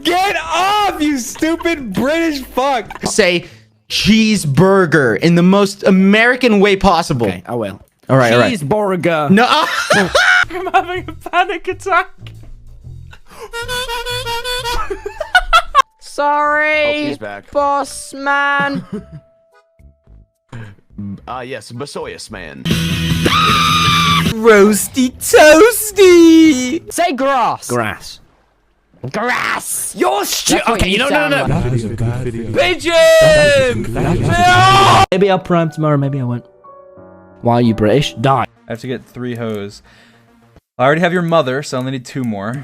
Get off, you stupid British fuck! Say cheeseburger in the most American way possible. Okay, I will. All right, all right. Cheeseburger. No. I'm having a panic attack. Sorry, he's back. boss man. Yes, Basoyas man. Roasty toasty. Say grass. Grass. Grass. You're stupid. That's what you sound like. Pigeon! Maybe I'll prime tomorrow, maybe I won't. Why are you British? Die. I have to get 3 hoes. I already have your mother, so I only need 2 more.